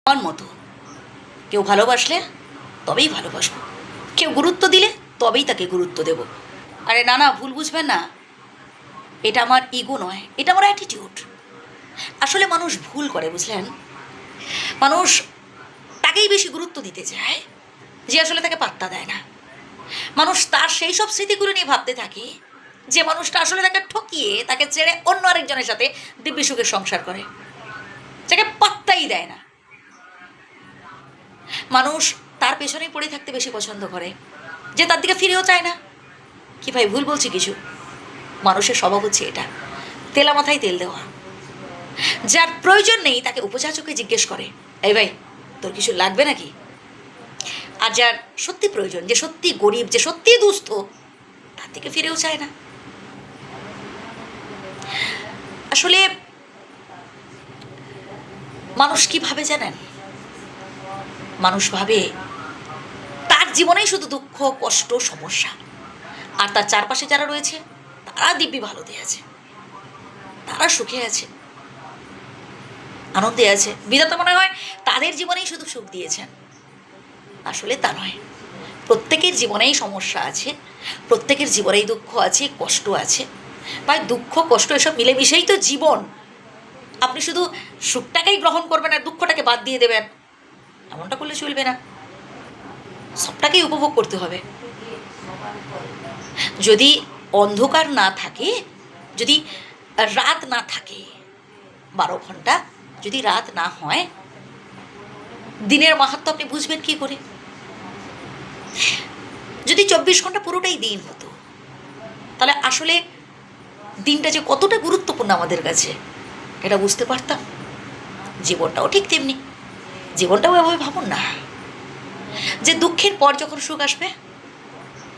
আমার মতো কেউ ভালোবাসলে তবেই ভালোবাসবো, কেউ গুরুত্ব দিলে তবেই তাকে গুরুত্ব দেব। আরে না না, ভুল বুঝবেন না, এটা আমার ইগো নয়, এটা আমার অ্যাটিটিউড। আসলে মানুষ ভুল করে, বুঝলেন? মানুষ তাকেই বেশি গুরুত্ব দিতে চায় যে আসলে তাকে পাত্তা দেয় না। মানুষ তার সেই সব স্মৃতিগুলো নিয়ে ভাবতে থাকে যে মানুষটা আসলে তাকে ঠকিয়ে তাকে ছেড়ে অন্য আরেকজনের সাথে দিব্যি সুখের সংসার করে, যাকে পাত্তাই দেয় না। মানুষ তার পেছনেই পড়ে থাকতে বেশি পছন্দ করে, যে তার দিকে ফিরেও চায় না। কি ভাই, ভুল বলছি কিছু? মানুষের স্বভাব হচ্ছে এটা, তেলা মাথায় তেল দেওয়া। যার প্রয়োজন নেই তাকে উপযাচকে জিজ্ঞেস করে, এই ভাই তোর কিছু লাগবে নাকি? আর যার সত্যি প্রয়োজন, যে সত্যি গরিব, যে সত্যি দুস্থ, তার দিকে ফিরেও চায় না। আসলে মানুষ কি ভাবে জানেন? মানুষ ভাবে তার জীবনেই শুধু দুঃখ, কষ্ট, সমস্যা, আর তার চারপাশে যারা রয়েছে তারা দিব্যি ভালোতে আছে, তারা সুখে আছে, আনন্দে আছে। বিধাতা মনে হয় তাদের জীবনেই শুধু সুখ দিয়েছেন। আসলে তা নয়। প্রত্যেকের জীবনেই সমস্যা আছে, প্রত্যেকের জীবনেই দুঃখ আছে, কষ্ট আছে। ভাই, দুঃখ কষ্ট এসব মিলেমিশেই তো জীবন। আপনি শুধু সুখটাকেই গ্রহণ করবেন আর দুঃখটাকে বাদ দিয়ে দেবেন, এমনটা করলে চলবে না। সবটাকেই উপভোগ করতে হবে। যদি অন্ধকার না থাকে, যদি রাত না থাকে, 12 ঘন্টা যদি রাত না হয়, দিনের মাহাত্ম্য আপনি বুঝবেন কি করে? যদি 24 ঘন্টা পুরোটাই দিন হতো, তাহলে আসলে দিনটা যে কতটা গুরুত্বপূর্ণ আমাদের কাছে এটা বুঝতে পারতাম। জীবনটাও ঠিক তেমনি, জীবনটাও এভাবে ভাবুন না যে দুঃখের পর যখন সুখ আসবে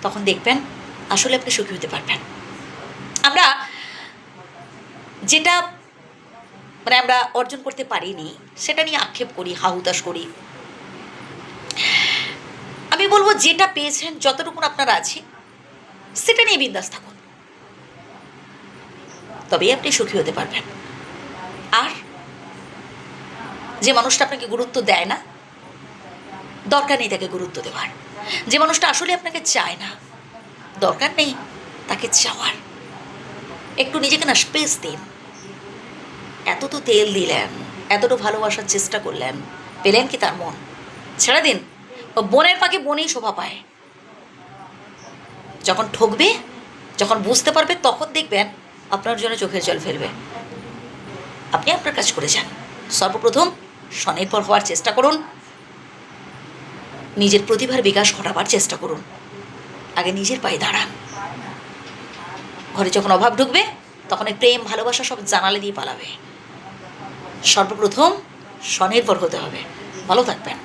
তখন দেখবেন আসলে আপনি সুখী হতে পারবেন। আমরা যেটা আমরা অর্জন করতে পারিনি সেটা নিয়ে আক্ষেপ করি, হাহুতাশ করি। আমি বলবো যেটা পেয়েছেন, যতটুকু আপনার আছে সেটা নিয়ে বিন্দাস থাকুন, তবেই আপনি সুখী হতে পারবেন। আর যে মানুষটা আপনাকে গুরুত্ব দেয় না, দরকার নেই তাকে গুরুত্ব দেওয়ার। যে মানুষটা আসলে আপনাকে চায় না, দরকার নেই তাকে চাওয়ার। একটু নিজেকে না স্পেস দিন। এত তো তেল দিলেন, এতটা ভালোবাসার চেষ্টা করলেন, পেলেন কি তার মন? ছেড়ে দিন। ও বনের পাখি বনেই শোভা পায়। যখন ঠকবে, যখন বুঝতে পারবে, তখন দেখবেন আপনার জন্য চোখের জল ফেলবে। আপনি আপনার কাজ করে যান। সর্বপ্রথম স্বনির্ভর হওয়ার চেষ্টা করুন, নিজের প্রতিভার বিকাশ ঘটাবার চেষ্টা করুন। আগে নিজের পায়ে দাঁড়ান। ঘরে যখন অভাব ঢুকবে তখন এই প্রেম ভালোবাসা সব জানালে দিয়ে পালাবে। সর্বপ্রথম স্বনির্ভর হতে হবে। ভালো থাকবেন।